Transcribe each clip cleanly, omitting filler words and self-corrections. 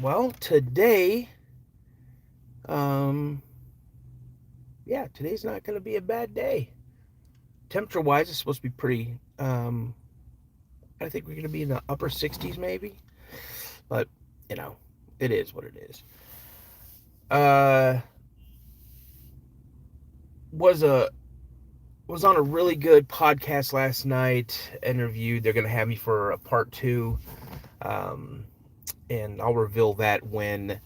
Well, today, today's not going to be a bad day. Temperature-wise, it's supposed to be pretty. I think we're going to be in the upper 60s, maybe. But you know, it is what it is. Uh, was a was on a really good podcast last night. Interviewed. They're going to have me for a part two, um, and I'll reveal that when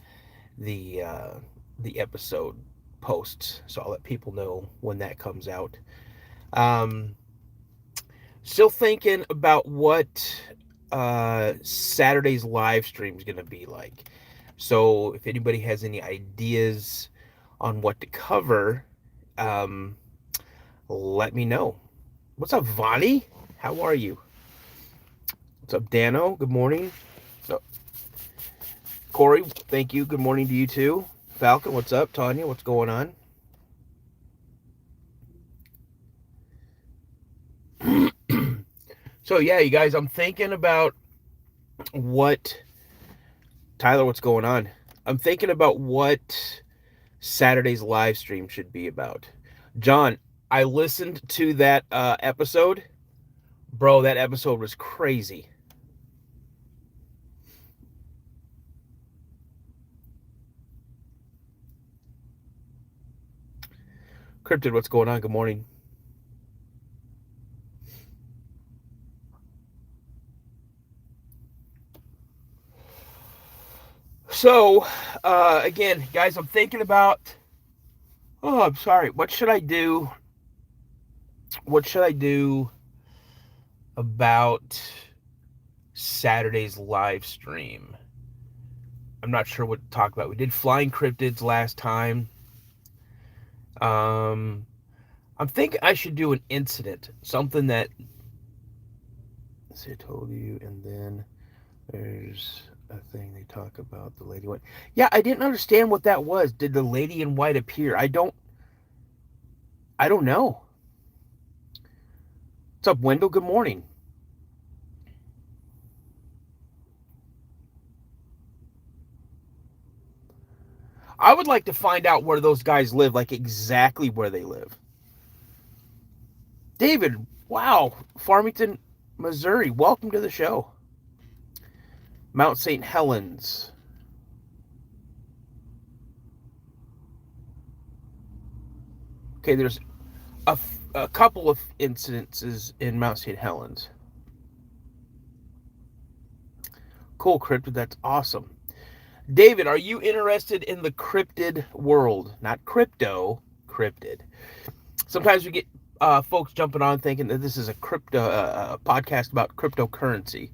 the uh, the episode posts. So I'll let people know when that comes out. Um, Still thinking about what Saturday's live stream is going to be like. So if anybody has any ideas on what to cover, um, let me know. What's up, Vonnie? How are you? What's up, Dano? Good morning. So, Corey, thank you. Good morning to you too. Falcon, what's up? Tanya, what's going on? So yeah, you guys, I'm thinking about what Tyler, what's going on? I'm thinking about what Saturday's live stream should be about. John, I listened to that episode. Bro, that episode was crazy. Cryptid, what's going on? Good morning. So, again, guys, I'm thinking about. Oh, I'm sorry. What should I do? What should I do about Saturday's live stream? I'm not sure what to talk about. We did flying cryptids last time. Um, I'm thinking I should do an incident, something that. See, I told you, and then there's a thing they talk about. The lady went. Yeah, I didn't understand what that was. Did the lady in white appear? I don't. I don't know. What's up, Wendell? Good morning. I would like to find out where those guys live, like exactly where they live. David, wow, Farmington, Missouri. Welcome to the show. Mount St. Helens. Okay, there's a couple of incidences in Mount St. Helens. Cool, Cryptid. That's awesome. David, are you interested in the cryptid world? Not crypto, cryptid. Sometimes we get folks jumping on thinking that this is a crypto podcast about cryptocurrency.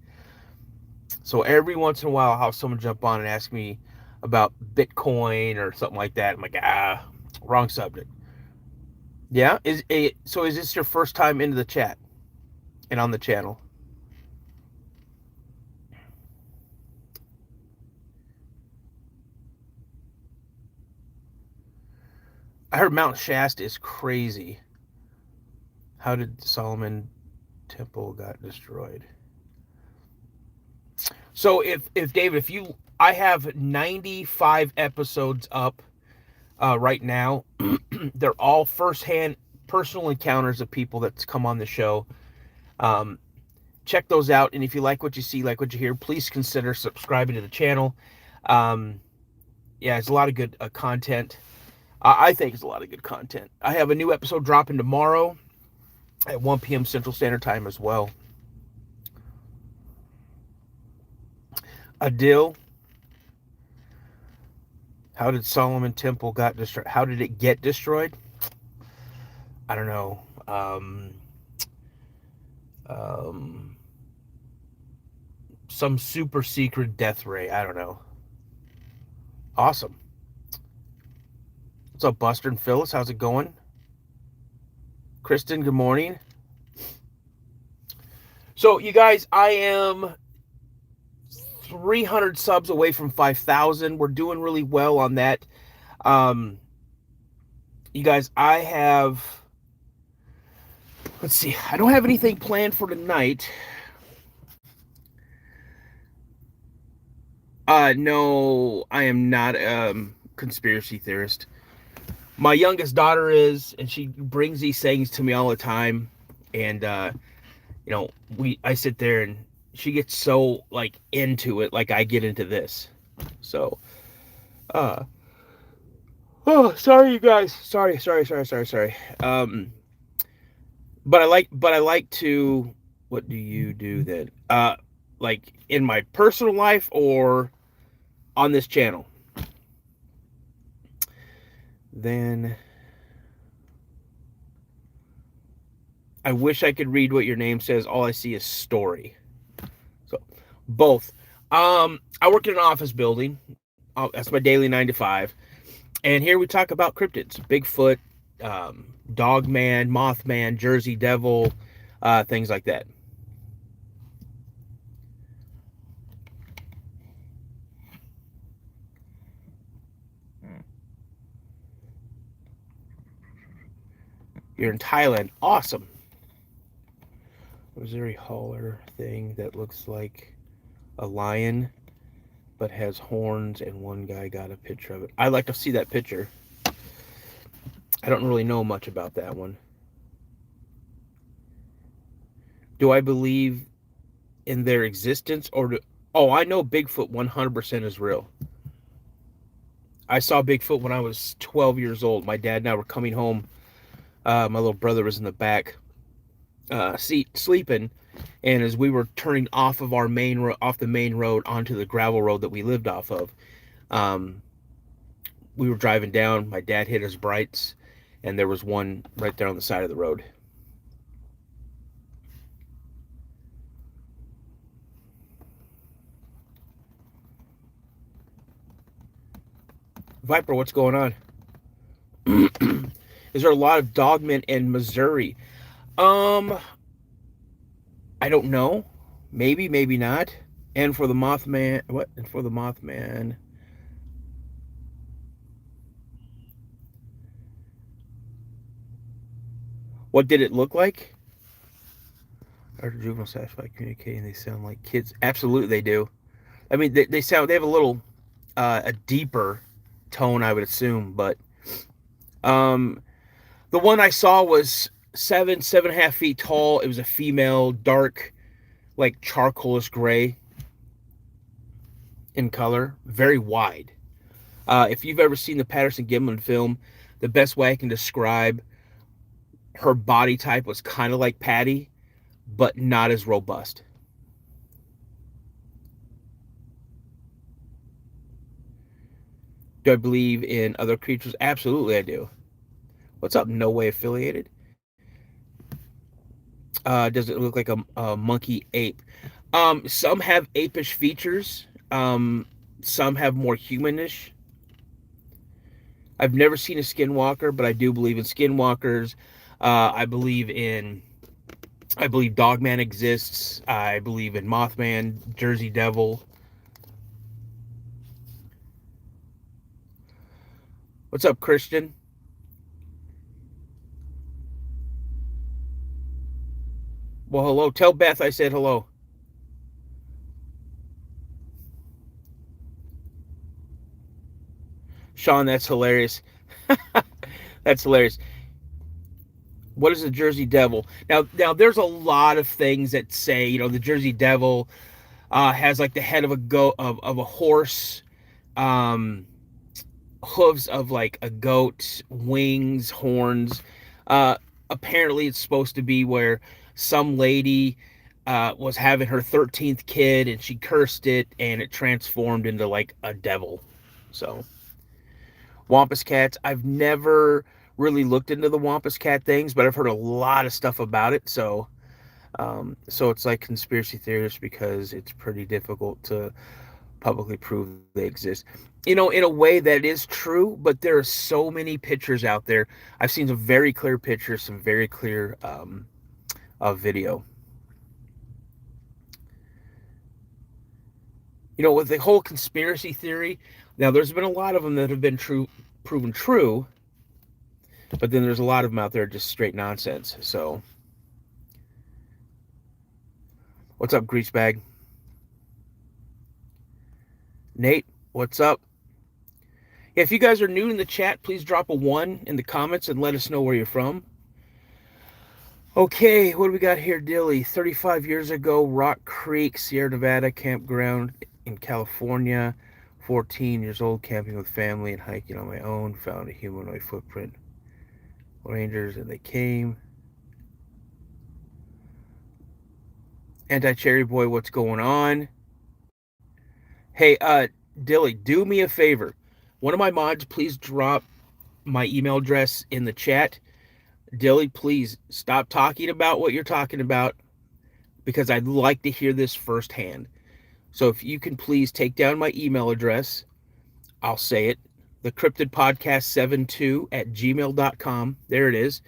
So every once in a while, I'll have someone jump on and ask me about Bitcoin or something like that. I'm like, wrong subject. Yeah, is this your first time into the chat and on the channel? I heard Mount Shasta is crazy. How did Solomon Temple got destroyed? So if David, if you, I have 95 episodes up right now. They're all firsthand personal encounters of people that's come on the show. Um, Check those out, and if you like what you see, like what you hear, please consider subscribing to the channel. Um, yeah, it's a lot of good content. I think it's a lot of good content. I have a new episode dropping tomorrow at 1 p.m. Central Standard Time as well. Adil, how did Solomon Temple got destroyed? How did it get destroyed? I don't know. Um, some super secret death ray. I don't know. Awesome. What's up, Buster and Phyllis? How's it going? Kristen, good morning. So, you guys, I am 300 subs away from 5,000. We're doing really well on that. You guys, I have. Let's see. I don't have anything planned for tonight. No, I am not conspiracy theorist. My youngest daughter is, and she brings these things to me all the time. And you know, I sit there and she gets so like into it, like I get into this. So, uh, oh, sorry, you guys. Sorry. But I like to. What do you do then? Like in my personal life or on this channel? Then I wish I could read what your name says. All I see is story. So both. I work in an office building. That's my daily 9 to 5. And here we talk about cryptids, Bigfoot, Dogman, Mothman, Jersey Devil, things like that. You're in Thailand. Awesome. Missouri hauler thing that looks like a lion but has horns, and one guy got a picture of it. I'd like to see that picture. I don't really know much about that one. Do I believe in their existence or do... Oh, I know Bigfoot 100% is real. I saw Bigfoot when I was 12 years old. My dad and I were coming home. My little brother was in the back seat sleeping, and as we were turning off of off the main road onto the gravel road that we lived off of, we were driving down. My dad hit his brights, and there was one right there on the side of the road. Viper, what's going on? Is there a lot of dogmen in Missouri? I don't know. Maybe, maybe not. And for the Mothman, what? And for the Mothman, what did it look like? Are juvenile Sasquatch communicating? They sound like kids. Absolutely, they do. I mean, they sound. They have a little, a deeper tone, I would assume. But um, the one I saw was 7.5 feet tall. It was a female, dark, like charcoalish gray in color, very wide. If you've ever seen the Patterson Gimlin film, the best way I can describe her body type was kind of like Patty, but not as robust. Do I believe in other creatures? Absolutely, I do. What's up? No Way Affiliated. Does it look like a monkey ape? Some have apish features. Some have more humanish. I've never seen a skinwalker, but I do believe in skinwalkers. I believe Dogman exists. I believe in Mothman, Jersey Devil. What's up, Christian? Well, hello. Tell Beth I said hello. Sean, that's hilarious. That's hilarious. What is the Jersey Devil? Now, there's a lot of things that say, the Jersey Devil has like the head of a goat of a horse, um, hooves of like a goat, wings, horns. Uh, Apparently, it's supposed to be where some lady was having her 13th kid and she cursed it and it transformed into like a devil. So, Wampus cats. I've never really looked into the Wampus cat things, but I've heard a lot of stuff about it. So it's like conspiracy theories because it's pretty difficult to publicly prove they exist. In a way that is true, but there are so many pictures out there. I've seen some very clear pictures, some very clear video. With the whole conspiracy theory, now there's been a lot of them that have been proven true, but then there's a lot of them out there just straight nonsense. So, what's up, Greasebag? Nate, what's up? If you guys are new in the chat, please drop a 1 in the comments and let us know where you're from. Okay, what do we got here, Dilly? 35 years ago, Rock Creek, Sierra Nevada campground in California. 14 years old, camping with family and hiking on my own. Found a humanoid footprint. Rangers, and they came. Anti-Cherry Boy, what's going on? Hey, Dilly, do me a favor. One of my mods, please drop my email address in the chat. Dilly, please stop talking about what you're talking about because I'd like to hear this firsthand. So if you can please take down my email address, I'll say it, the cryptidpodcast72@gmail.com. There it is.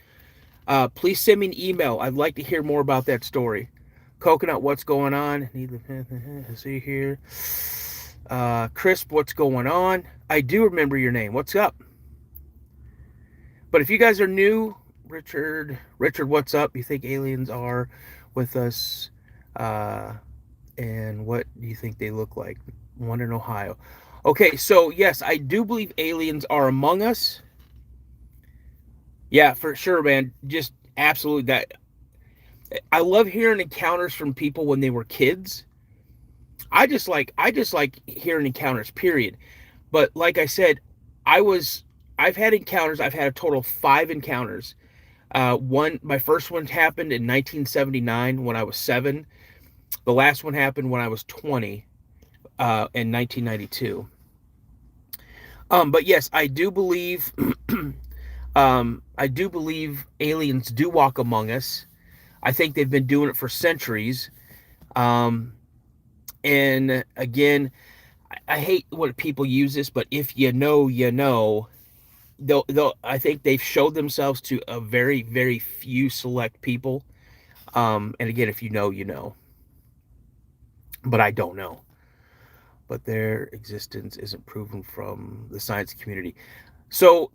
Please send me an email. I'd like to hear more about that story. Coconut, what's going on? See here. Crisp, what's going on? I do remember your name. What's up? But if you guys are new, Richard, what's up? You think aliens are with us? And what do you think they look like? One in Ohio. Okay, so yes, I do believe aliens are among us. Yeah, for sure, man. Just absolutely that. I love hearing encounters from people when they were kids. I just like hearing encounters, period. But like I said, I've had encounters. I've had a total of 5 encounters. My first one happened in 1979 when I was 7. The last one happened when I was 20, in 1992. But yes, I do believe, aliens do walk among us. I think they've been doing it for centuries. And again, I hate when people use this, but if you know, you know. I think they've showed themselves to a very, very few select people. And again, if you know, you know. But I don't know. But their existence isn't proven from the science community. So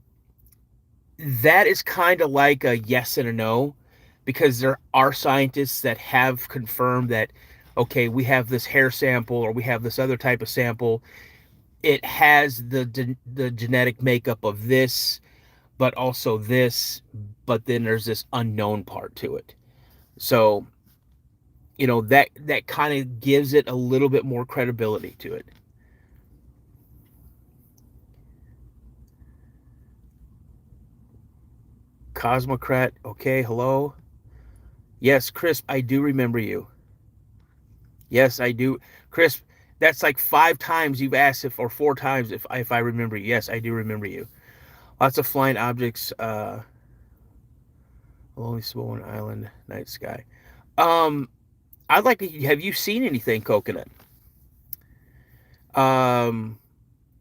that is kind of like a yes and a no, because there are scientists that have confirmed that, okay, we have this hair sample or we have this other type of sample. It has the genetic makeup of this, but also this, but then there's this unknown part to it. So, that kind of gives it a little bit more credibility to it. Cosmocrat, okay, hello. Yes, Crisp, I do remember you. Yes, I do. Crisp, that's like 5 times you've asked or 4 times if I remember you. Yes, I do remember you. Lots of flying objects, Lonely Swollen Island, night sky. I'd like to, have you seen anything, Coconut?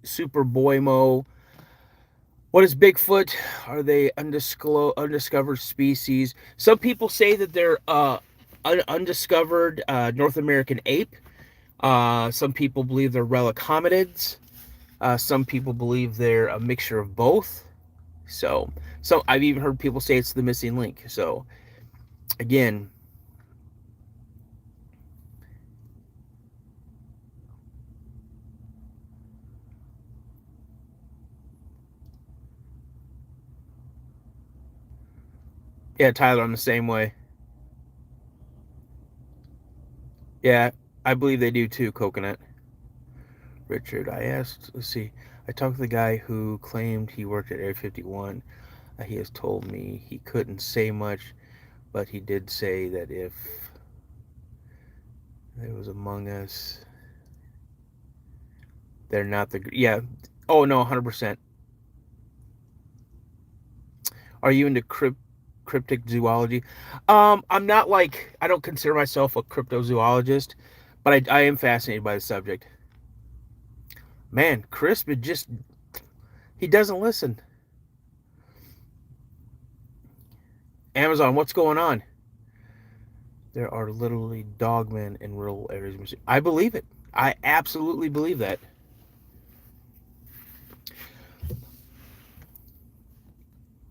Super Boymo. What is Bigfoot? Are they undiscovered species? Some people say that they're undiscovered North American ape. Some people believe they're relic hominids. Some people believe they're a mixture of both. So I've even heard people say it's the missing link. So again, yeah, Tyler, I'm the same way. Yeah, I believe they do too, Coconut. Richard, I asked, let's see, I talked to the guy who claimed he worked at Area 51. He has told me he couldn't say much, but he did say that if it was among us, they're not the, yeah. Oh, no, 100%. Are you into cryptic zoology? I'm not I don't consider myself a cryptozoologist, but I am fascinated by the subject. Man, Crisp, he doesn't listen. Amazon, what's going on? There are literally dogmen in rural areas. I believe it. I absolutely believe that.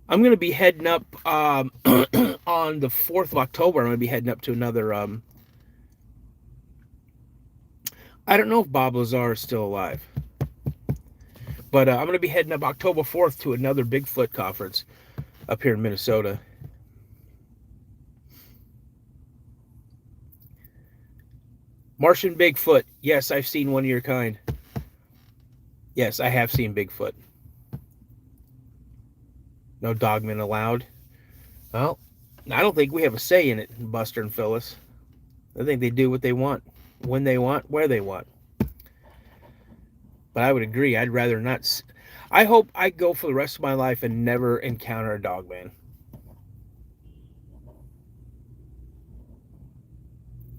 I'm going to be heading up on the 4th of October. I'm going to be heading up to another I don't know if Bob Lazar is still alive, but I'm going to be heading up October 4th to another Bigfoot conference up here in Minnesota. Martian Bigfoot. Yes, I've seen one of your kind. Yes, I have seen Bigfoot. No dogmen allowed. Well, I don't think we have a say in it, Buster and Phyllis. I think they do what they want, when they want, where they want. But I would agree. I'd rather not. I hope I go for the rest of my life and never encounter a dogman.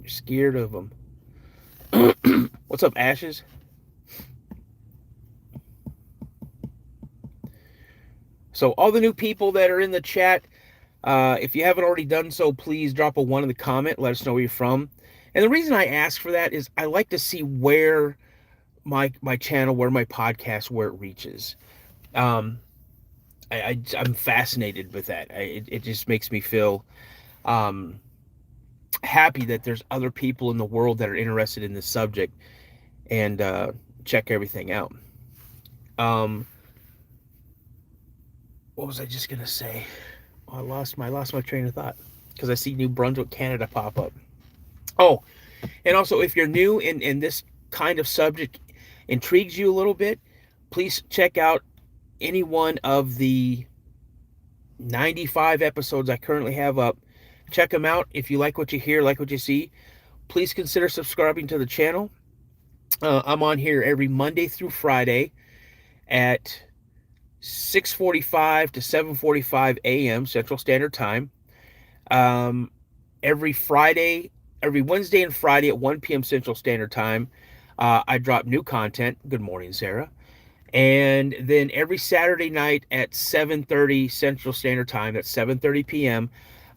You're scared of them. What's up, Ashes? So all the new people that are in the chat, if you haven't already done so, please drop a 1 in the comment. Let us know where you're from. And the reason I ask for that is I like to see where my channel, where my podcast, where it reaches. I'm fascinated with that. It just makes me feel happy that there's other people in the world that are interested in this subject and check everything out. What was I just gonna say? Oh, I lost my train of thought because I see New Brunswick, Canada pop up. Oh, and also if you're new and this kind of subject intrigues you a little bit, please check out any one of the 95 episodes I currently have up. Check them out. If you like what you hear, like what you see, please consider subscribing to the channel. I'm on here every Monday through Friday at 6:45 to 7:45 a.m. Central Standard Time. Every Wednesday and Friday at 1 p.m. Central Standard Time, I drop new content. Good morning, Sarah. And then every Saturday night at 7:30 Central Standard Time, that's 7:30 p.m.,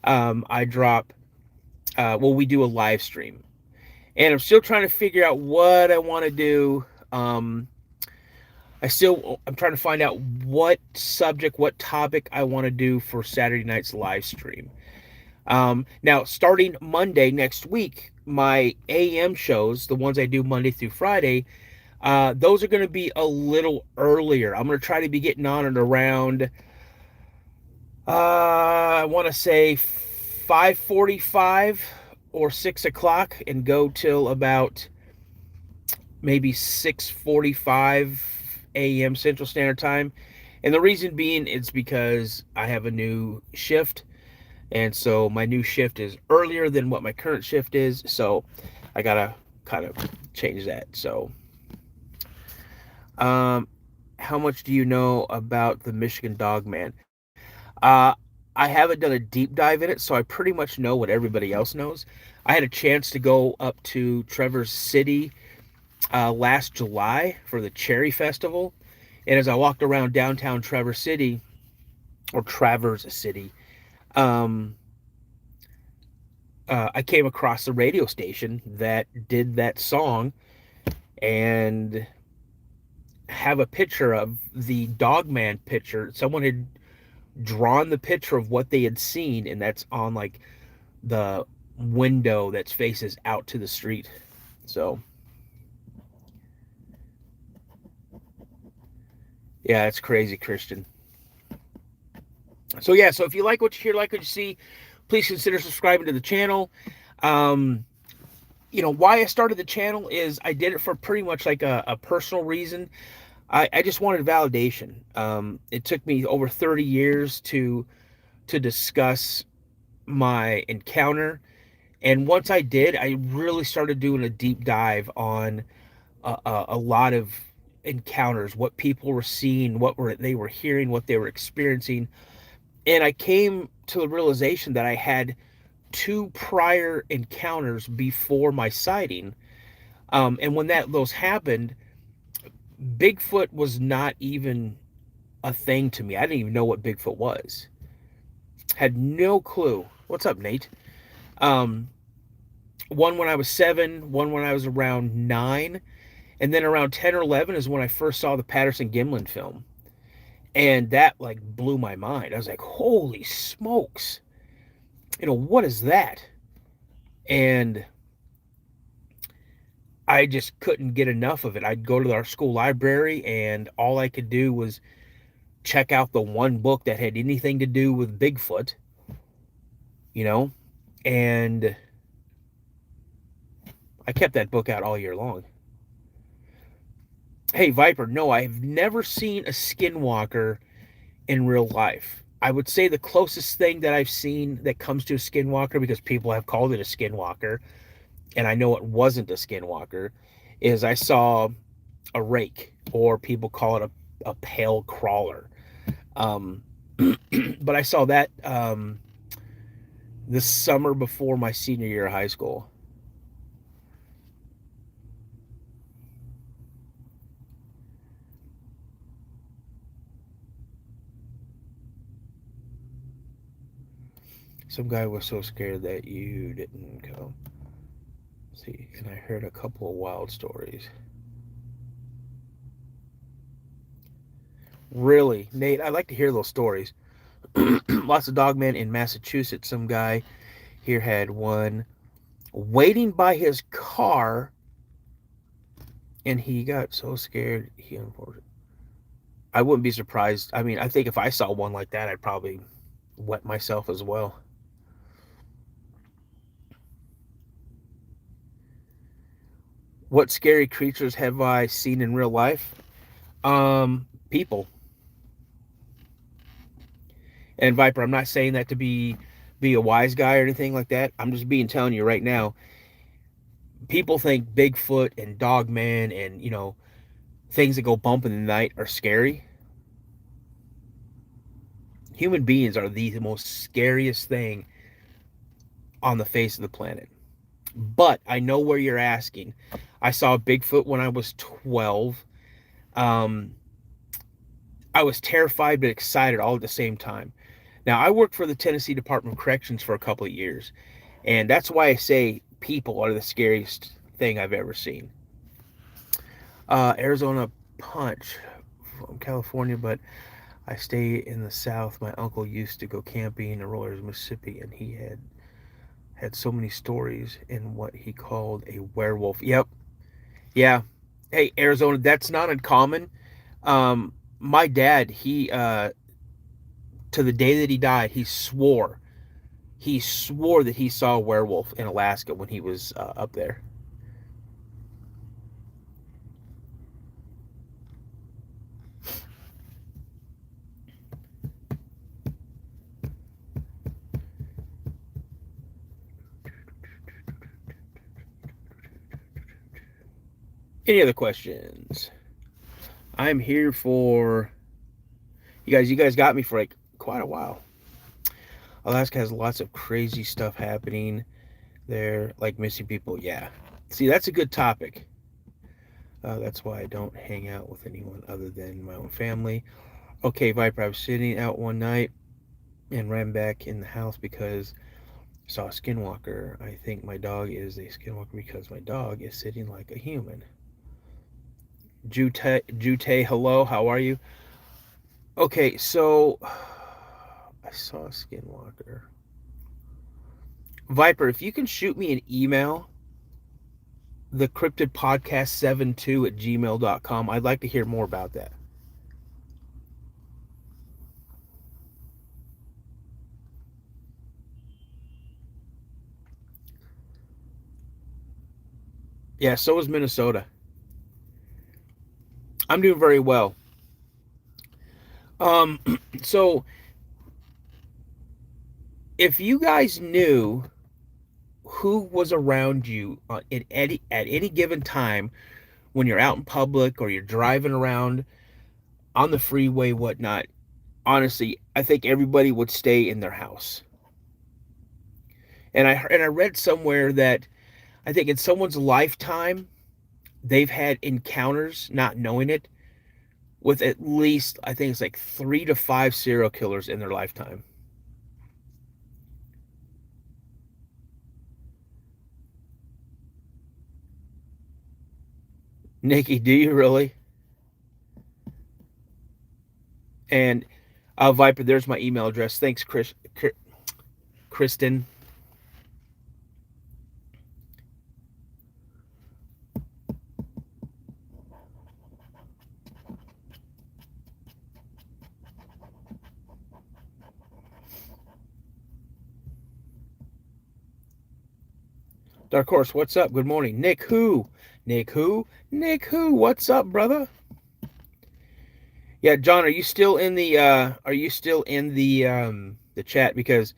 I drop, we do a live stream. And I'm still trying to figure out what I want to do. I'm trying to find out what subject, what topic I want to do for Saturday night's live stream. Now, starting Monday next week, my AM shows, the ones I do Monday through Friday, those are going to be a little earlier. I'm going to try to be getting on at around, I want to say 5:45 or 6 o'clock and go till about maybe 6:45 a.m. Central Standard Time. And the reason being is because I have a new shift. And so my new shift is earlier than what my current shift is. So I got to kind of change that. So how much do you know about the Michigan Dogman? I haven't done a deep dive in it, so I pretty much know what everybody else knows. I had a chance to go up to Traverse City last July for the Cherry Festival. And as I walked around downtown Traverse City, I came across the radio station that did that song and have a picture of the Dogman picture. Someone had drawn the picture of what they had seen, and that's on like the window that faces out to the street. So yeah, it's crazy, Christian. So yeah, so if you like what you hear, like what you see, please consider subscribing to the channel. Why I started the channel is I did it for pretty much like a personal reason. I just wanted validation. It took me over 30 years to discuss my encounter. And once I did, I really started doing a deep dive on a lot of encounters, what people were seeing, they were hearing, what they were experiencing. And I came to the realization that I had 2 prior encounters before my sighting. And when those happened, Bigfoot was not even a thing to me. I didn't even know what Bigfoot was. Had no clue. What's up, Nate? One when I was 7, one when I was around 9, and then around 10 or 11 is when I first saw the Patterson-Gimlin film. And that like blew my mind. I was like, holy smokes. What is that? And I just couldn't get enough of it. I'd go to our school library, and all I could do was check out the one book that had anything to do with Bigfoot, you know, and I kept that book out all year long. Hey, Viper, no, I've never seen a skinwalker in real life. I would say the closest thing that I've seen that comes to a skinwalker, because people have called it a skinwalker, and I know it wasn't a skinwalker, is I saw a rake, or people call it a pale crawler. Um, but I saw that the summer before my senior year of high school. Some guy was so scared that you didn't go. See, and I heard a couple of wild stories. Really, Nate, I'd like to hear those stories. Lots of dogmen in Massachusetts. Some guy here had one waiting by his car, and he got so scared he unfortunately. I wouldn't be surprised. I mean, I think if I saw one like that, I'd probably wet myself as well. What scary creatures have I seen in real life? People. And Viper, I'm not saying that to be a wise guy or anything like that. I'm just being telling you right now. People think Bigfoot and Dogman and things that go bump in the night are scary. Human beings are the most scariest thing on the face of the planet. But I know where you're asking. I saw Bigfoot when I was 12. Um, I was terrified but excited all at the same time. Now, I worked for the Tennessee Department of Corrections for a couple of years, and that's why I say people are the scariest thing I've ever seen. Arizona Punch from California, but I stay in the South. My uncle used to go camping in Rollers, Mississippi, and he had so many stories in what he called a werewolf. Yep. Yeah. Hey, Arizona, that's not uncommon. My dad, he to the day that he died, he swore that he saw a werewolf in Alaska when he was up there. Any other questions? I'm here for you guys. You guys got me for like quite a while. Alaska has lots of crazy stuff happening there, like missing people. Yeah. See, that's a good topic. That's why I don't hang out with anyone other than my own family. Okay, Viper, I was sitting out one night and ran back in the house because I saw a skinwalker. I think my dog is a skinwalker because my dog is sitting like a human. Jute, hello, how are you? Okay, so I saw a skinwalker. Viper, if you can shoot me an email, the cryptid podcast 72 at gmail.com, I'd like to hear more about that. Yeah, so is Minnesota. I'm doing very well. Um, so if you guys knew who was around you at any given time when you're out in public or you're driving around on the freeway, whatnot, honestly, I think everybody would stay in their house. And I read somewhere that I think in someone's lifetime they've had encounters, not knowing it, with at least I think it's like 3 to 5 serial killers in their lifetime. Nikki, do you really? And Viper, there's my email address. Thanks, Kristen. Dark Horse, what's up? Good morning. Nick who? Nick who? Nick who? What's up, brother? Yeah, John, are you still in the chat? Because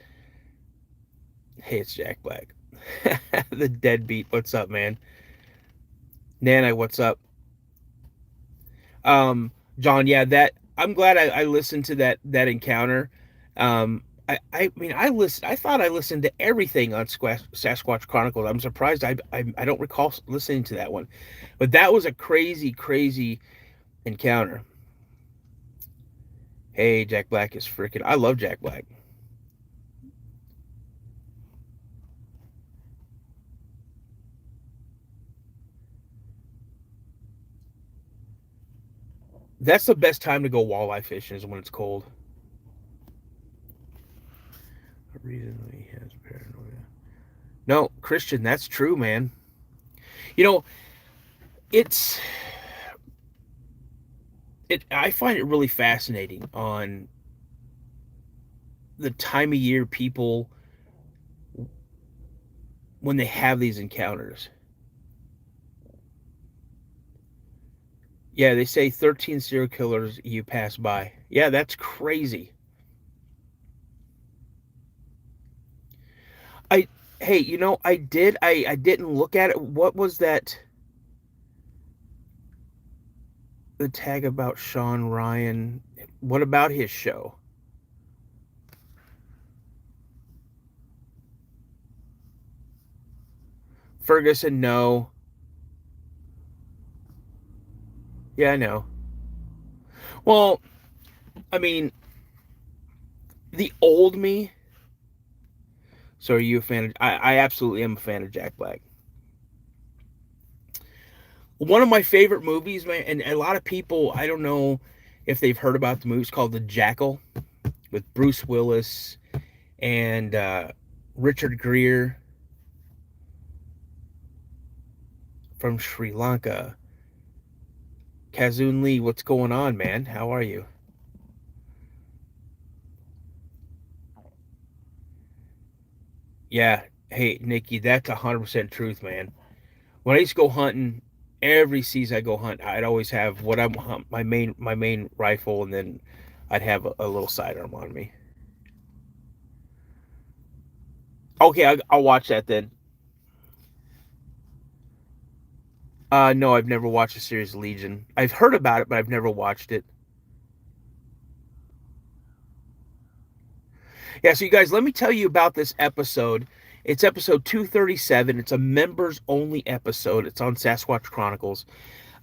hey, it's Jack Black. The deadbeat. What's up, man? Nana, what's up? John, yeah, that I'm glad I listened to that encounter. I mean I thought I listened to everything on Sasquatch Chronicles. I'm surprised I don't recall listening to that one, but that was a crazy encounter. Hey, Jack Black is freaking. I love Jack Black. That's the best time to go walleye fishing is when it's cold. A reason he has paranoia. No, Christian, that's true, man. You know, it's I find it really fascinating on the time of year people when they have these encounters. Yeah, they say 13 serial killers you pass by. Yeah, that's crazy. I Hey, I didn't look at it. What was that the tag about Sean Ryan? What about his show? Ferguson, no. Yeah, I know. Well, I mean, the old me. So are you a fan of I absolutely am a fan of Jack Black. One of my favorite movies, man, and a lot of people, I don't know if they've heard about the movie. It's called The Jackal with Bruce Willis and Richard Gere from Sri Lanka. Kazoon Lee, what's going on, man? How are you? Yeah. Hey, Nikki, that's 100% truth, man. When I used to go hunting, every season I go hunt, I'd always have what I'm my main rifle, and then I'd have a little sidearm on me. Okay, I'll watch that then. No, I've never watched the series Legion. I've heard about it, but I've never watched it. Yeah, so you guys, let me tell you about this episode. It's episode 237. It's a members only episode. It's on Sasquatch Chronicles.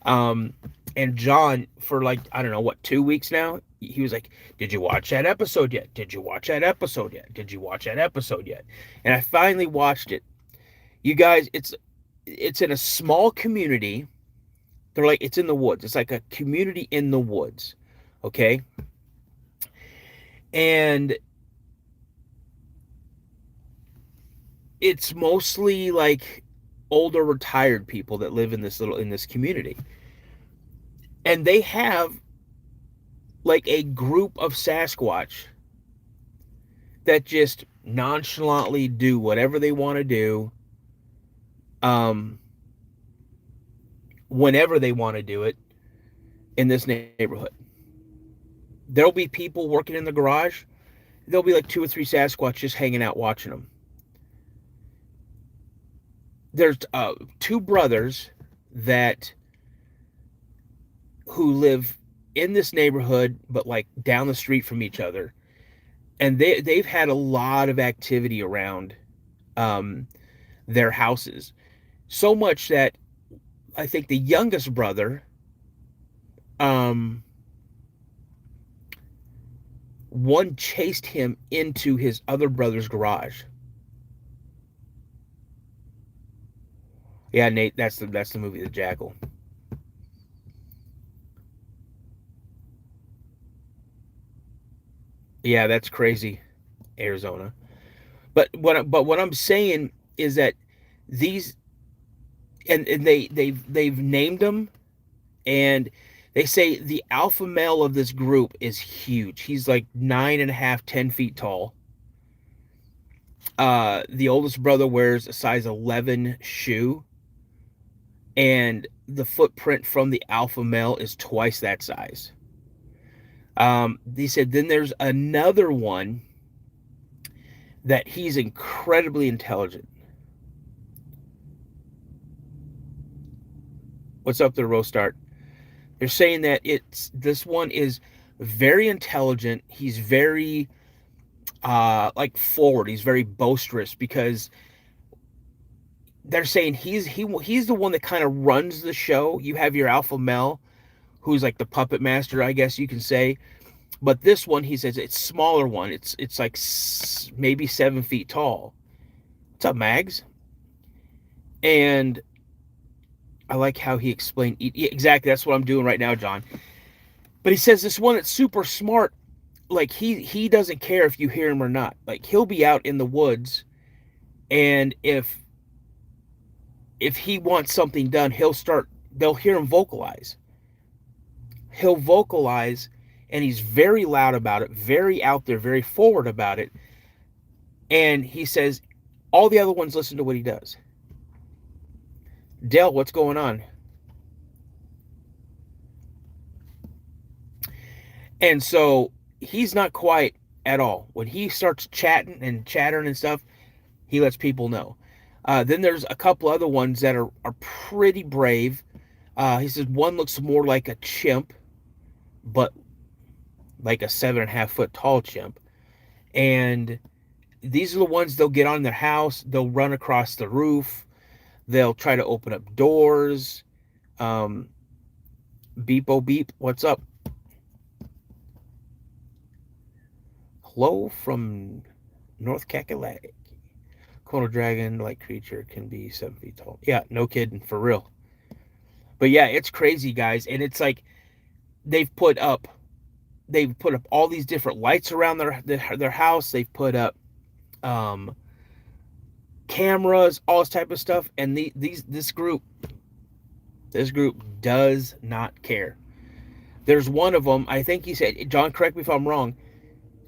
Um, and John, for like, I don't know, what, 2 weeks now, he was like, "Did you watch that episode yet? Did you watch that episode yet? Did you watch that episode yet?" And I finally watched it. You guys, it's in a small community. They're like, it's in the woods. It's like a community in the woods. Okay. And it's mostly like older retired people that live in this community. And they have like a group of Sasquatch that just nonchalantly do whatever they want to do, um, whenever they want to do it in this neighborhood. There'll be people working in the garage. There'll be like two or three Sasquatch just hanging out watching them. There's two brothers that who live in this neighborhood, but like down the street from each other, and they've had a lot of activity around um, their houses. So much that I think the youngest brother, um, one chased him into his other brother's garage. Yeah, Nate, that's the movie The Jackal. Yeah, that's crazy, Arizona. But what I'm saying is that these and they've named them, and they say the alpha male of this group is huge. He's like 9.5, 10 feet tall. The oldest brother wears a size 11 shoe, and the footprint from the alpha male is twice that size. They said then there's another one that he's incredibly intelligent. What's up there, Rostart? They're saying that this one is very intelligent. He's very like forward. He's very boisterous because they're saying he's the one that kind of runs the show. You have your alpha male, who's like the puppet master, I guess you can say. But this one, he says it's smaller one. It's like maybe 7 feet tall. What's up, Mags? And I like how he explained. Exactly, that's what I'm doing right now, John. But he says this one that's super smart. Like he doesn't care if you hear him or not. Like he'll be out in the woods, and if he wants something done, they'll hear him vocalize. He'll vocalize, and he's very loud about it, very out there, very forward about it. And he says all the other ones listen to what he does. Dale, what's going on? And so he's not quiet at all. When he starts chatting and chattering and stuff, he lets people know. Then there's a couple other ones that are pretty brave. He says one looks more like a chimp, but like a 7.5 foot tall chimp. And these are the ones they'll get on their house. They'll run across the roof. They'll try to open up doors. Beep, oh beep, what's up? Hello from North Kakalaki. Komodo dragon-like creature can be 7 feet tall. Yeah, no kidding, for real. But yeah, it's crazy, guys. And it's like they've put up all these different lights around their house. They've put up cameras, all this type of stuff. And this group does not care. There's one of them, I think he said, John, correct me if I'm wrong,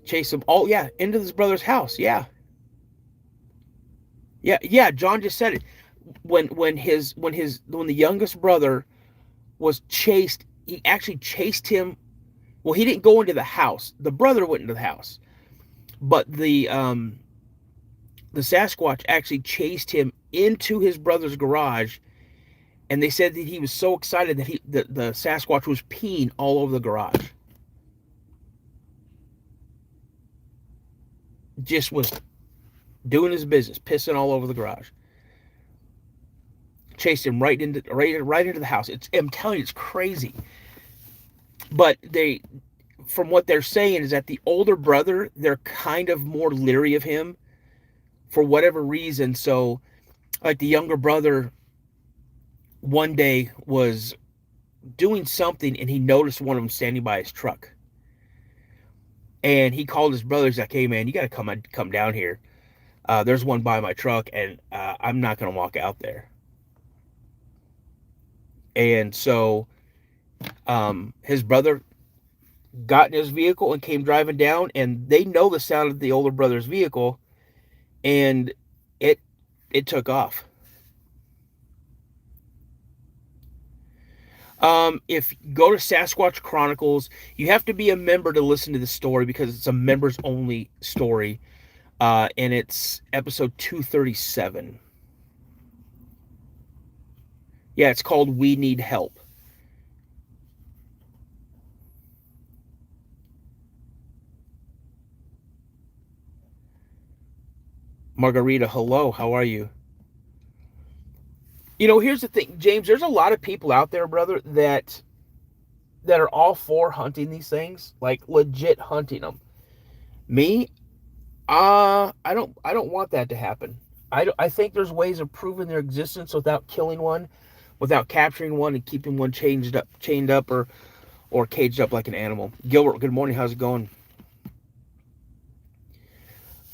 chase him. Oh yeah, into his brother's house. Yeah. John just said it. When the youngest brother was chased, he actually chased him. Well, he didn't go into the house. The brother went into the house, but the Sasquatch actually chased him into his brother's garage, and they said that he was so excited that the Sasquatch was peeing all over the garage. Just was doing his business, pissing all over the garage. Chased him right into the house. I'm telling you, it's crazy. But from what they're saying is that the older brother, they're kind of more leery of him for whatever reason. So, like the younger brother one day was doing something and he noticed one of them standing by his truck. And he called his brother. He's like, "Hey man, you got to come down here. There's one by my truck, and I'm not going to walk out there." And so his brother got in his vehicle and came driving down, and they know the sound of the older brother's vehicle, and it took off. If you go to Sasquatch Chronicles, you have to be a member to listen to this story because it's a members only story. And it's episode 237. Yeah, it's called We Need Help. Margarita, hello, how are you? You know, here's the thing, James, there's a lot of people out there, brother, that are all for hunting these things, like legit hunting them. Me, I don't want that to happen. I think there's ways of proving their existence without killing one, without capturing one and keeping one chained up or caged up like an animal. Gilbert, good morning. How's it going?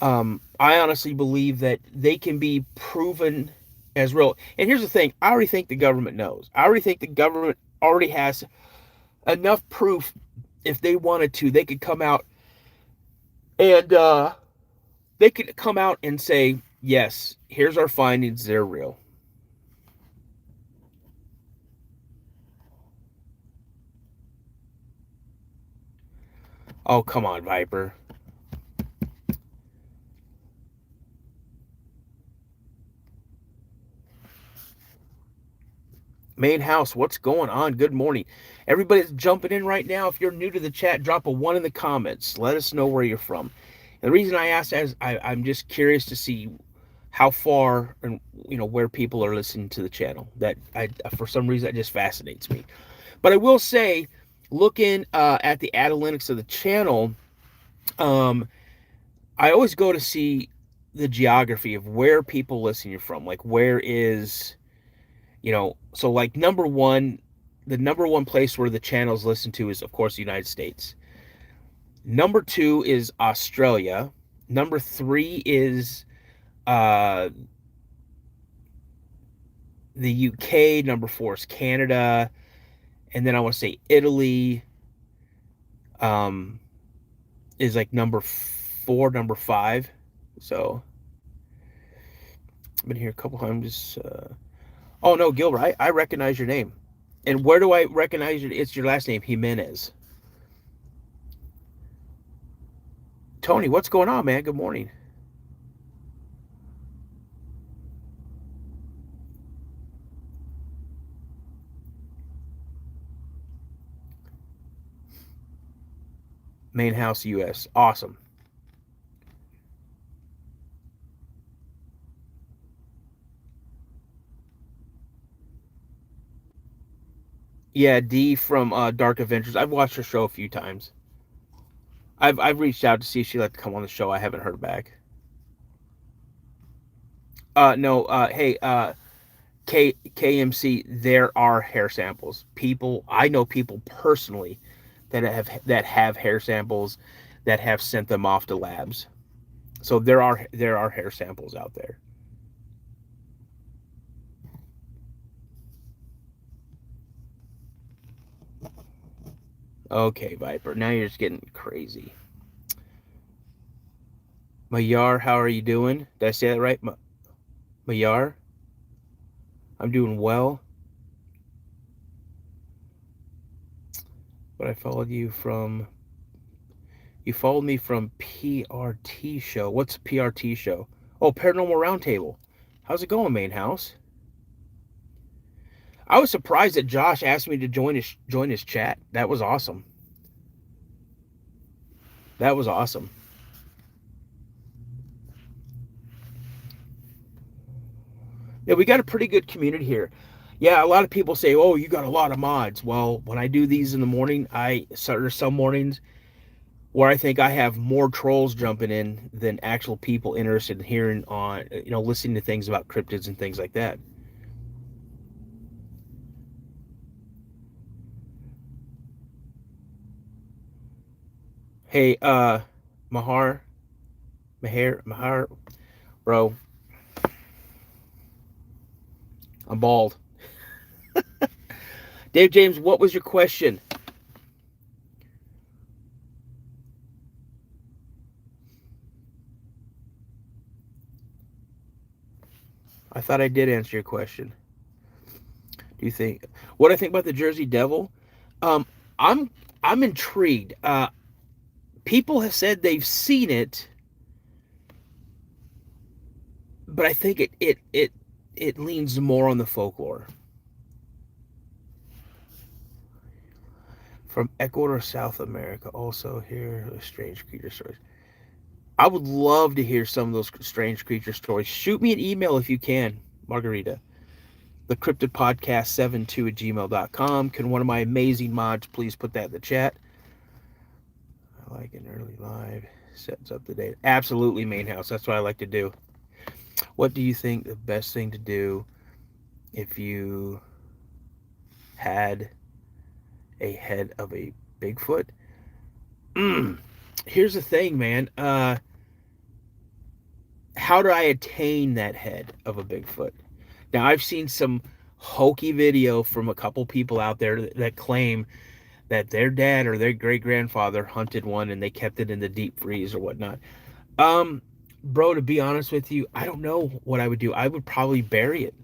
I honestly believe that they can be proven as real. And here's the thing. I already think the government knows. I already think the government already has enough proof. If they wanted to, they could come out and they could come out and say, yes, here's our findings, they're real. Oh, come on, Viper. Main house, what's going on? Good morning. Everybody's jumping in right now. If you're new to the chat, drop a 1 in the comments. Let us know where you're from. And the reason I asked that is I'm just curious to see how far and where people are listening to the channel. That for some reason that just fascinates me. But I will say, looking at the analytics of the channel, I always go to see the geography of where people listening from. Like where is so like the number one place where the channels listen to is, of course, the United States. Number 2 is Australia. Number 3 is uh, the UK. Number 4 is Canada. And then I want to say Italy um, is like number 4, number 5. So I've been here a couple times. Oh, no, Gilbert, I recognize your name. And where do I recognize it? It's your last name, Jimenez. Tony, what's going on, man? Good morning. Main house, US. Awesome. Yeah, Dee from Dark Adventures. I've watched her show a few times. I've reached out to see if she'd like to come on the show. I haven't heard back. No. Hey, KMC. There are hair samples. I know people personally that have hair samples that have sent them off to labs. So there are hair samples out there. Okay, Viper. Now you're just getting crazy. Mayar, how are you doing? Did I say that right? Mayar? I'm doing well. But you followed me from PRT show. What's PRT show? Oh, Paranormal Roundtable. How's it going, main house? I was surprised that Josh asked me to join his chat. That was awesome. That was awesome. Yeah, we got a pretty good community here. Yeah, a lot of people say, "Oh, you got a lot of mods." Well, when I do these in the morning, there's some mornings where I think I have more trolls jumping in than actual people interested in hearing listening to things about cryptids and things like that. Hey, Mahar, Mahar, bro, I'm bald. Dave James, what was your question? I thought I did answer your question. Do you think what I think about the Jersey Devil? Um, I'm I'm intrigued. People have said they've seen it, but I think it leans more on the folklore. From Ecuador, South America, also hear strange creature stories. I would love to hear some of those strange creature stories. Shoot me an email if you can, Margarita. The Cryptid Podcast 72 at gmail.com. Can one of my amazing mods please put that in the chat? I like an early live. Sets up the date. Absolutely, main house. That's what I like to do. What do you think the best thing to do if you had a head of a Bigfoot? Here's the thing, man. How do I attain that head of a Bigfoot? Now, I've seen some hokey video from a couple people out there that claim that their dad or their great grandfather hunted one and they kept it in the deep freeze or whatnot. Um, bro, to be honest with you, I don't know what I would do. I would probably bury it.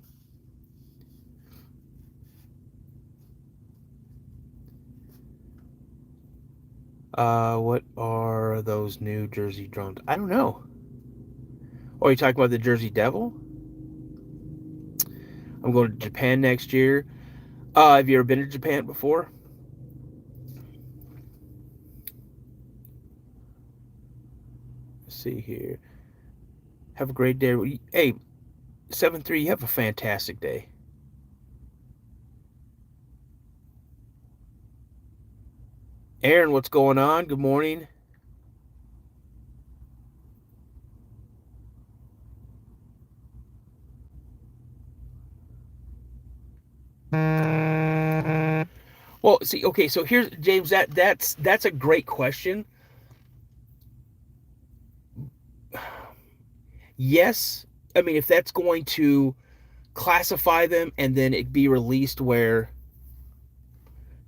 What are those New Jersey drones? I don't know. Oh, you talking about the Jersey Devil? I'm going to Japan next year. Have you ever been to Japan before? Let's see here. Have a great day. Hey, 7-3, you have a fantastic day. Aaron, what's going on? Good morning. Well, see, okay, so here's James. That's a great question. Yes, I mean if that's going to classify them and then it be released where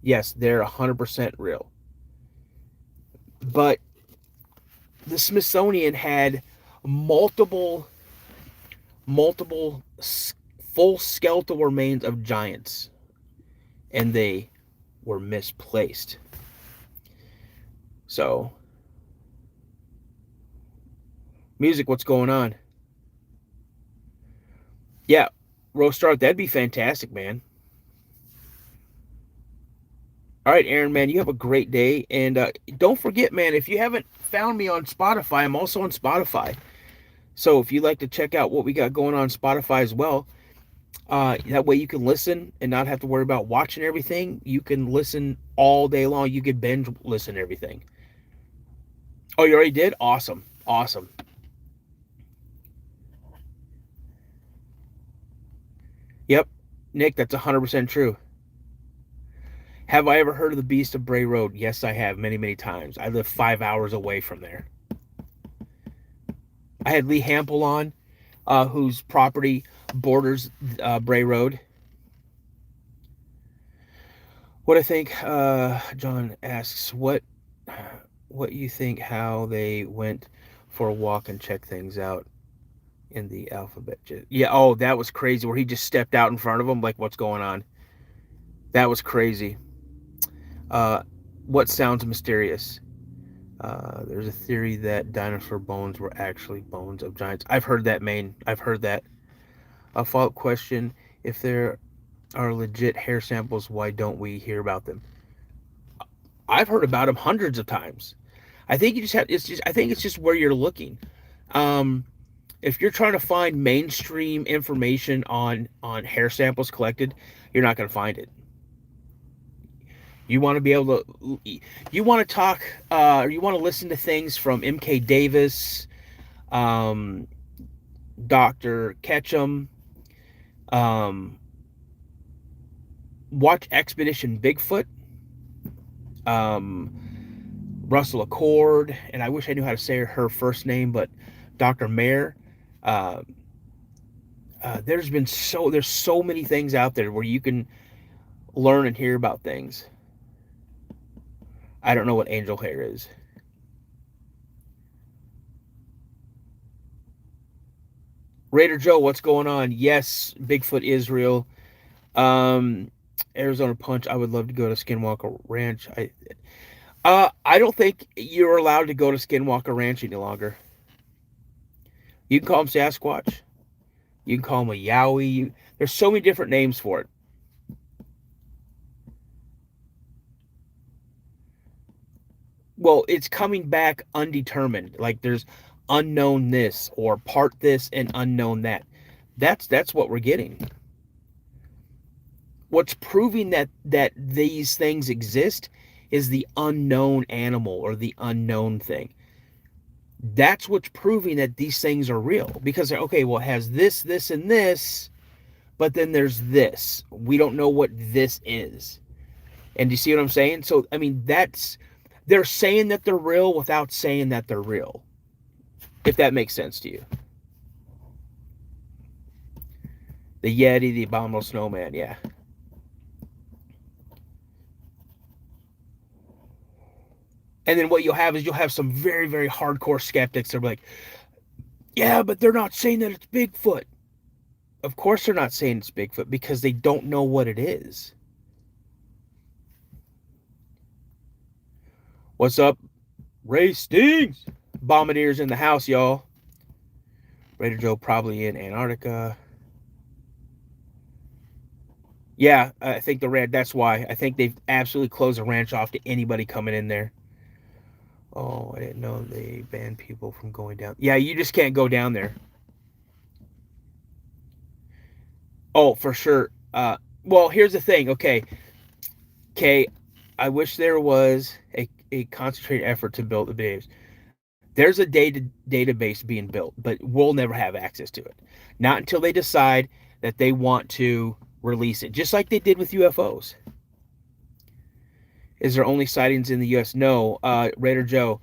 yes, they're 100% real. But the Smithsonian had multiple multiple full skeletal remains of giants, and they were misplaced. So, music, what's going on? Yeah, roast start. That'd be fantastic, man. All right, Aaron, man, you have a great day, and don't forget, man, if you haven't found me on Spotify, I'm also on Spotify. So if you'd like to check out what we got going on Spotify as well, that way you can listen and not have to worry about watching everything. You can listen all day long. You can binge listen to everything. Oh, you already did? Awesome. Awesome. Yep. Nick, that's 100% true. Have I ever heard of the Beast of Bray Road? Yes, I have many, many times. I live 5 hours away from there. I had Lee Hample on, whose property borders Bray Road. What I think, John asks, what you think how they went for a walk and check things out in the alphabet. Yeah, oh, that was crazy where he just stepped out in front of him like, what's going on? That was crazy. What sounds mysterious? There's a theory that dinosaur bones were actually bones of giants. I've heard that, Maine. I've heard that. A follow-up question: if there are legit hair samples, why don't we hear about them? I've heard about them hundreds of times. I think you just have. It's just. I think it's just where you're looking. Um, if you're trying to find mainstream information on hair samples collected, you're not going to find it. You want to be able to. You want to talk. You want to listen to things from M.K. Davis, um, Dr. Ketchum. Um, watch Expedition Bigfoot. Um, Russell Accord, and I wish I knew how to say her first name, but Dr. Mayer. Uh, there's so many things out there where you can learn and hear about things. I don't know what angel hair is. Raider Joe, what's going on? Yes, Bigfoot is real. Um, Arizona Punch. I would love to go to Skinwalker Ranch. I don't think you're allowed to go to Skinwalker Ranch any longer. You can call him Sasquatch. You can call him a Yowie. There's so many different names for it. Well, it's coming back undetermined. Like there's unknown this or part this and unknown that. That's what we're getting. What's proving that these things exist is the unknown animal or the unknown thing. That's what's proving that these things are real. Because okay, well, it has this, this, and this, but then there's this. We don't know what this is. And do you see what I'm saying? So I mean, they're saying that they're real without saying that they're real. If that makes sense to you. The Yeti, the Abominable Snowman, yeah. And then what you'll have is you'll have some very, very hardcore skeptics that are like, Yeah, but they're not saying that it's Bigfoot. Of course they're not saying it's Bigfoot because they don't know what it is. What's up, Ray Stings? Bombardiers in the house, y'all. Raider Joe probably in Antarctica. Yeah, I think the ranch. That's why I think they've absolutely closed the ranch off to anybody coming in there. Oh, I didn't know they banned people from going down. Yeah, you just can't go down there. Oh, for sure. Well, here's the thing. Okay. I wish there was a concentrated effort to build the base. There's a database being built, but we'll never have access to it. Not until they decide that they want to release it, just like they did with UFOs. Is there only sightings in the U.S.? No, Raider Joe.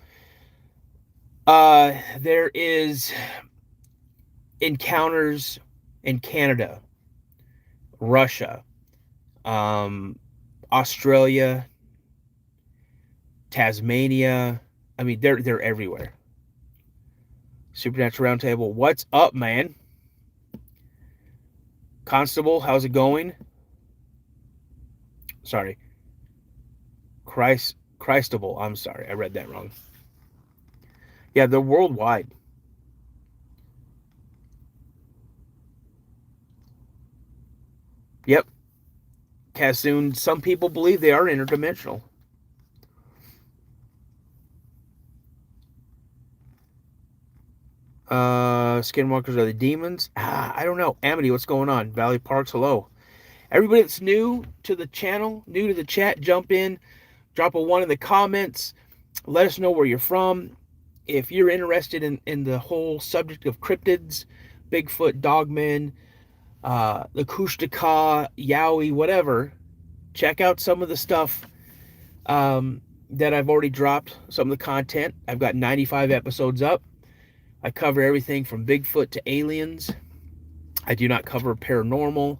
There is encounters in Canada, Russia, um, Australia, Tasmania. I mean, they're everywhere. Supernatural Roundtable. What's up, man? Constable, how's it going? Sorry. Christable. I'm sorry. I read that wrong. Yeah, they're worldwide. Yep. Cassoon, some people believe they are interdimensional. Skinwalkers are the demons. I don't know. Amity, what's going on? Valley Parks, hello. Everybody that's new to the channel, new to the chat, jump in, drop a 1 in the comments. Let us know where you're from. If you're interested in the whole subject of cryptids, Bigfoot, Dogmen, the Kushtaka, Yowie, whatever, check out some of the stuff that I've already dropped, some of the content. I've got 95 episodes up. I cover everything from Bigfoot to aliens. I do not cover paranormal.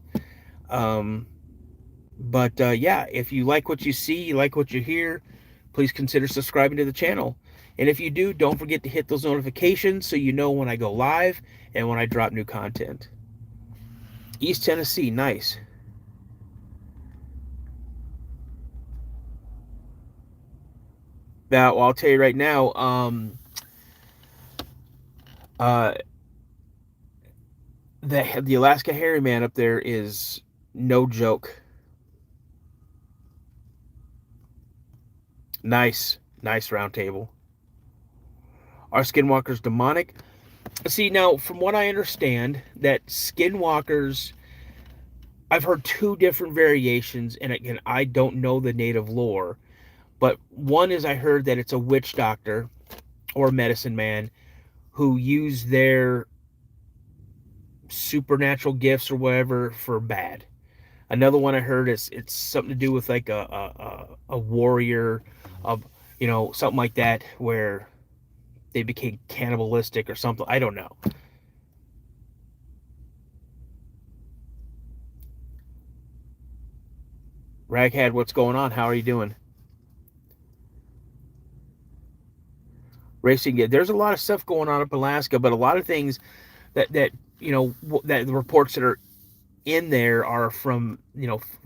Um, but yeah, if you like what you see, you like what you hear, please consider subscribing to the channel. And if you do, don't forget to hit those notifications so you know when I go live and when I drop new content. East Tennessee, nice. Now, well, I'll tell you right now, uh, the Alaska Hairy Man up there is no joke. Nice round table. Are skinwalkers demonic? See, now, from what I understand, that skinwalkers, I've heard 2 different variations, and again, I don't know the native lore, but one is I heard that it's a witch doctor or a medicine man who used their supernatural gifts or whatever for bad. Another one I heard is it's something to do with like a warrior of, something like that, where they became cannibalistic or something. I don't know. Raghead, what's going on? How are you doing? Racing, there's a lot of stuff going on up in Alaska, but a lot of things that that the reports that are in there are from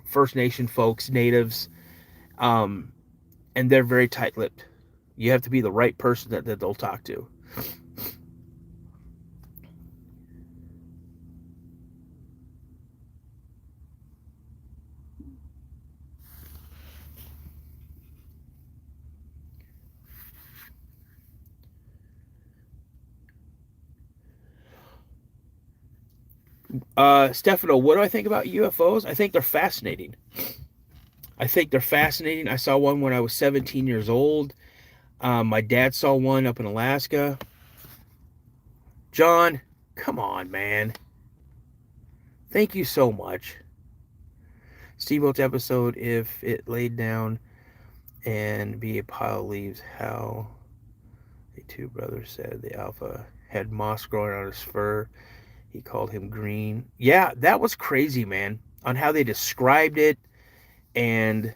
First Nation folks, natives, and they're very tight-lipped. You have to be the right person that they'll talk to. Stefano, what do I think about UFOs? I think they're fascinating. I saw one when I was 17 years old. My dad saw one up in Alaska. John, come on, man. Thank you so much. Steamboat's episode, if it laid down and be a pile of leaves, how the 2 brothers said the alpha had moss growing on his fur. He called him green. Yeah, that was crazy, man, on how they described it. And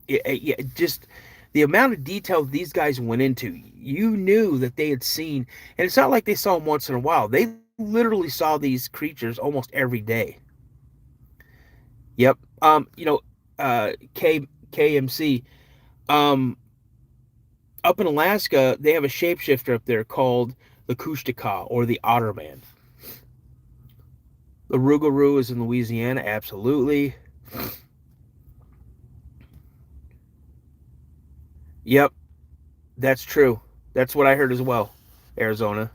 it just the amount of detail these guys went into, you knew that they had seen, and it's not like they saw them once in a while. They literally saw these creatures almost every day. Yep. KMC. Um, Up in Alaska, they have a shapeshifter up there called the Kushtaka, or the Otterman. The Rougarou is in Louisiana, absolutely. Yep, that's true. That's what I heard as well. Arizona.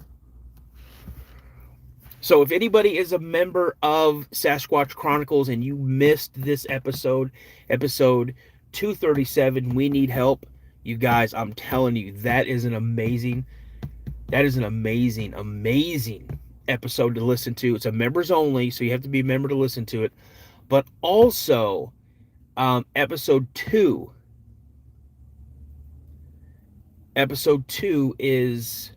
So if anybody is a member of Sasquatch Chronicles and you missed this episode 237, we need help. You guys, I'm telling you, that is an amazing episode to listen to. It's a members only, so you have to be a member to listen to it. But also, episode 2 is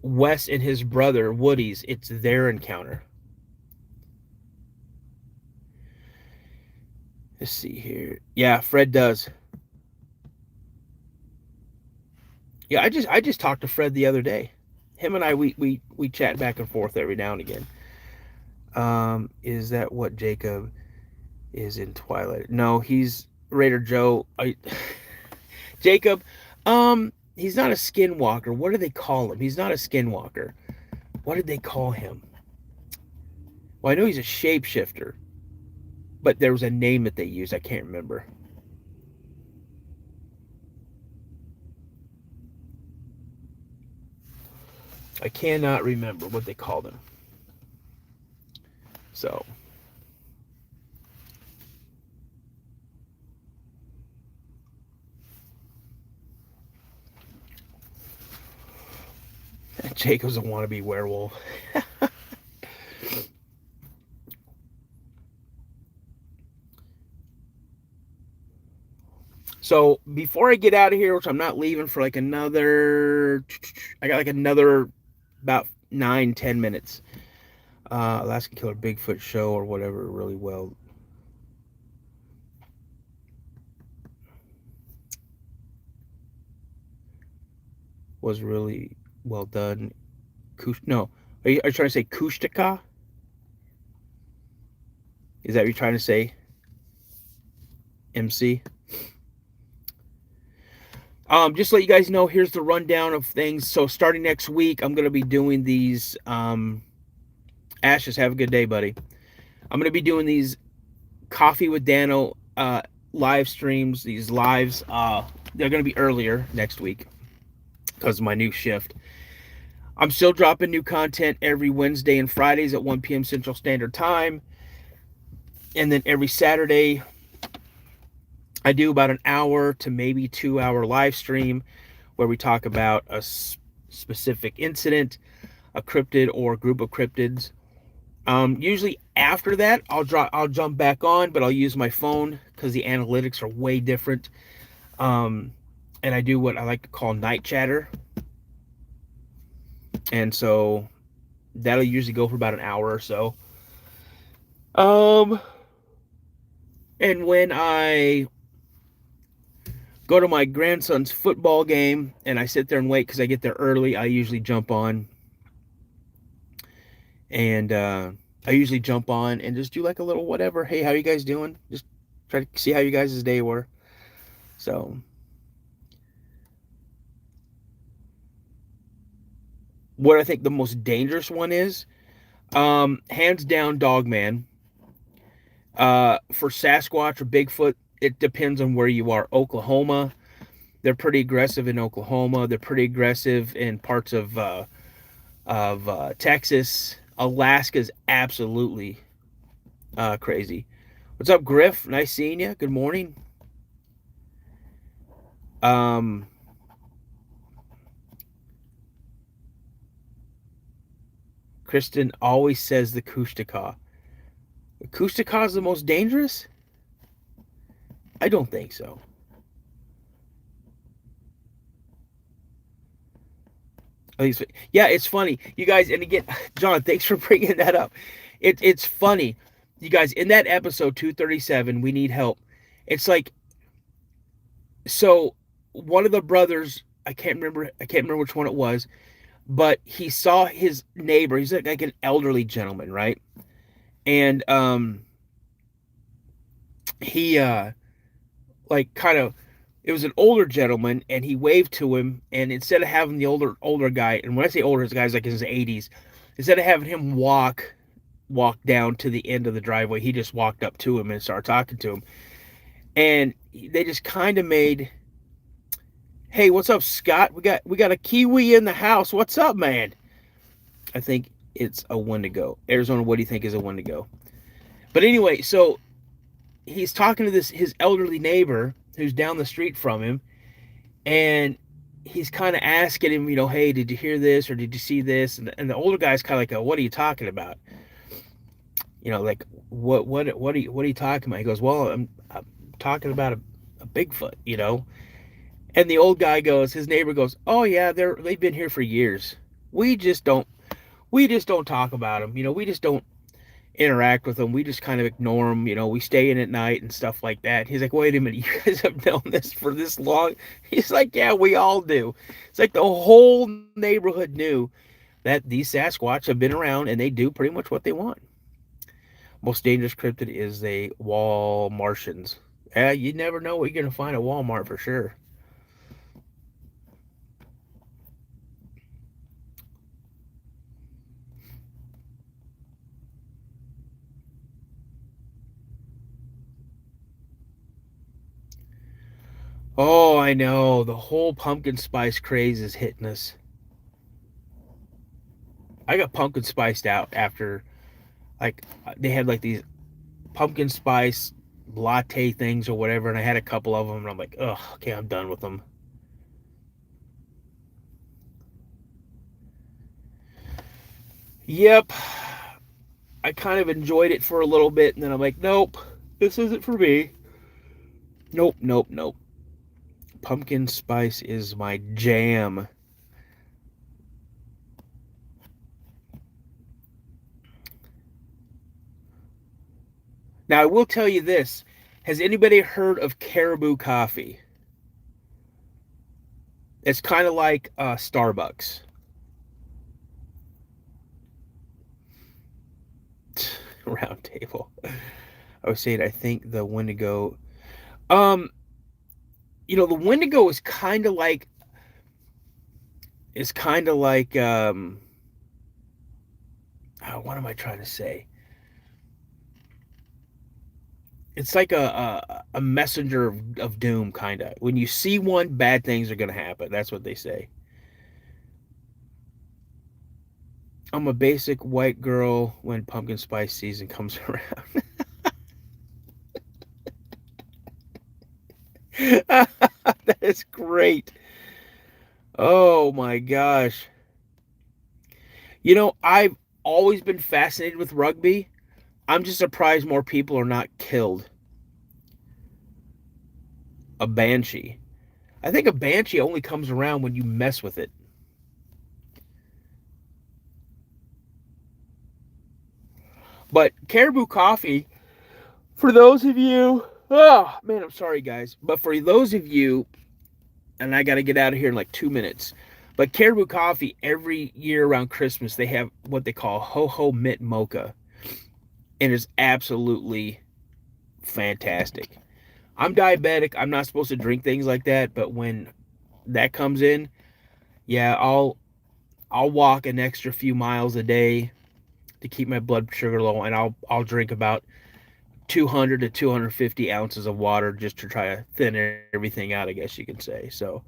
Wes and his brother Woody's. It's their encounter. Let's see here. Yeah, Fred does. Yeah, I just talked to Fred the other day. Him and I we chat back and forth every now and again. Is that what Jacob is in Twilight? No, he's Raider Joe. Jacob, he's not a skinwalker. What do they call him? He's not a skinwalker. What did they call him? Well, I know he's a shapeshifter, but there was a name that they used. I can't remember. I cannot remember what they called him. So, Jacob's a wannabe werewolf. So before I get out of here, which I'm not leaving for like another, I got like another about 9-10 minutes. Alaska Killer Bigfoot show or whatever, really well. Was really well done. No, are you trying to say Kushtaka? Is that what you're trying to say, MC? Just to let you guys know, here's the rundown of things. So starting next week, I'm going to be doing these, Ashes, have a good day, buddy. I'm going to be doing these Coffee with Dano live streams, these lives. They're going to be earlier next week because of my new shift. I'm still dropping new content every Wednesday and Fridays at 1 p.m. Central Standard Time. And then every Saturday, I do about an hour to maybe 2 hour live stream where we talk about a specific incident, a cryptid or a group of cryptids. Usually after that, I'll jump back on, but I'll use my phone because the analytics are way different. And I do what I like to call night chatter. And so that'll usually go for about an hour or so. And when I go to my grandson's football game and I sit there and wait because I get there early, I usually jump on. And I usually jump on and just do like a little whatever. Hey, how you guys doing? Just try to see how you guys' day were. So what I think the most dangerous one is, hands down, Dogman. For Sasquatch or Bigfoot, it depends on where you are. Oklahoma, they're pretty aggressive in Oklahoma. They're pretty aggressive in parts of Texas. Alaska's absolutely crazy. What's up, Griff? Nice seeing you. Good morning. Kristen always says the Kushtaka. The Kushtaka is the most dangerous? I don't think so. Yeah, it's funny. You guys, and again, John, thanks for bringing that up. It's funny. You guys, in that episode 237, we need help. It's like So one of the brothers, I can't remember which one it was, but he saw his neighbor. He's like an elderly gentleman, right? And he like kind of it was an older gentleman, and he waved to him, and instead of having the older guy, and when I say older, this guy's like in his 80s, instead of having him walk down to the end of the driveway, he just walked up to him and started talking to him. And they just kind of made, "Hey, what's up, Scott? We got a Kiwi in the house. What's up, man?" I think it's a Wendigo. Arizona, what do you think is a Wendigo? But anyway, so he's talking to this his elderly neighbor who's down the street from him, and he's kind of asking him, "Hey, did you hear this or did you see this?" And the older guy's kind of like, "What are you talking about? Like what are you talking about?" He goes, "Well, I'm talking about a Bigfoot." And the old guy goes, his neighbor goes, "Oh yeah, they've been here for years. We just don't we just don't talk about them. We just don't interact with them. We just kind of ignore them. We stay in at night and stuff like that." He's like, "Wait a minute, you guys have known this for this long?" He's like, "Yeah, we all do." It's like the whole neighborhood knew that these Sasquatch have been around and they do pretty much what they want. Most dangerous cryptid is the wall Martians. Yeah, you never know what you're going to find at Walmart for sure. Oh, I know. The whole pumpkin spice craze is hitting us. I got pumpkin spiced out after, like, they had like these pumpkin spice latte things or whatever, and I had a couple of them, and I'm like, ugh, okay, I'm done with them. Yep, I kind of enjoyed it for a little bit, and then I'm like, nope, this isn't for me. Nope, nope, nope. Pumpkin spice is my jam. Now, I will tell you this. Has anybody heard of caribou coffee? It's kind of like Starbucks. Round table. I was saying, I think the Wendigo. Um, the Wendigo is kind of like what am I trying to say? It's like a messenger of doom, kind of. When you see one, bad things are gonna happen. That's what they say. I'm a basic white girl when pumpkin spice season comes around. That is great. Oh my gosh. I've always been fascinated with rugby. I'm just surprised more people are not killed. A banshee. I think a banshee only comes around when you mess with it. But caribou coffee, for those of you, oh man, I'm sorry guys, but for those of you, and I got to get out of here in like 2 minutes. But caribou coffee, every year around Christmas, they have what they call ho ho mint mocha, and it's absolutely fantastic. I'm diabetic. I'm not supposed to drink things like that, but when that comes in, yeah, I'll walk an extra few miles a day to keep my blood sugar low, and I'll drink about 200 to 250 ounces of water just to try to thin everything out, I guess you can say. So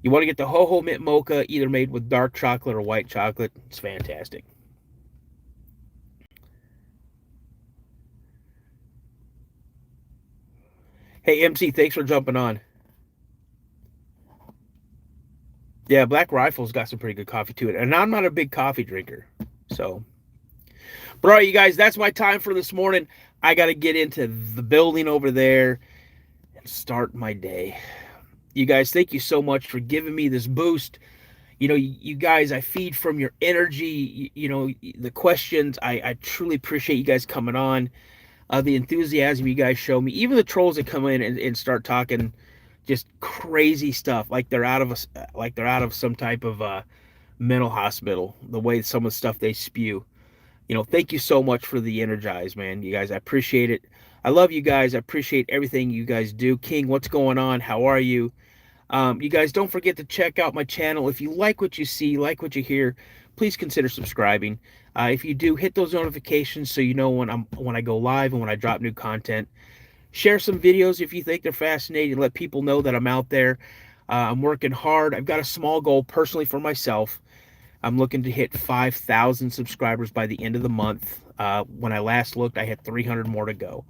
you want to get the ho ho mint mocha, either made with dark chocolate or white chocolate. It's fantastic. Hey MC, thanks for jumping on. Yeah, Black Rifle's got some pretty good coffee to it, and I'm not a big coffee drinker, so. But all right, you guys, that's my time for this morning. I got to get into the building over there and start my day. You guys, thank you so much for giving me this boost. You guys, I feed from your energy. The questions. I truly appreciate you guys coming on. The enthusiasm you guys show me. Even the trolls that come in and start talking just crazy stuff, like they're out of some type of mental hospital. The way some of the stuff they spew. Thank you so much for the energize, man. You guys, I appreciate it. I love you guys. I appreciate everything you guys do. King, what's going on? How are you? You guys, don't forget to check out my channel. If you like what you see, like what you hear, please consider subscribing. If you do, hit those notifications so you know when I go live and when I drop new content. Share some videos if you think they're fascinating. Let people know that I'm out there. I'm working hard. I've got a small goal personally for myself. I'm looking to hit 5,000 subscribers by the end of the month. When I last looked, I had 300 more to go.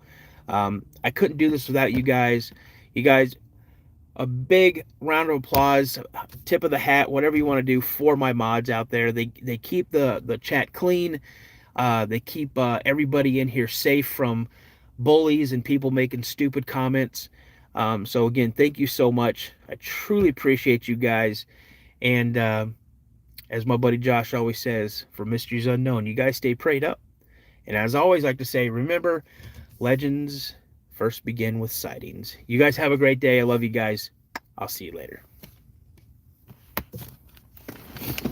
I couldn't do this without you guys. You guys, a big round of applause, tip of the hat, whatever you want to do for my mods out there. They keep the chat clean. They keep everybody in here safe from bullies and people making stupid comments. So again, thank you so much. I truly appreciate you guys. And as my buddy Josh always says, for mysteries unknown, you guys stay prayed up. And as I always like to say, remember, legends first begin with sightings. You guys have a great day. I love you guys. I'll see you later.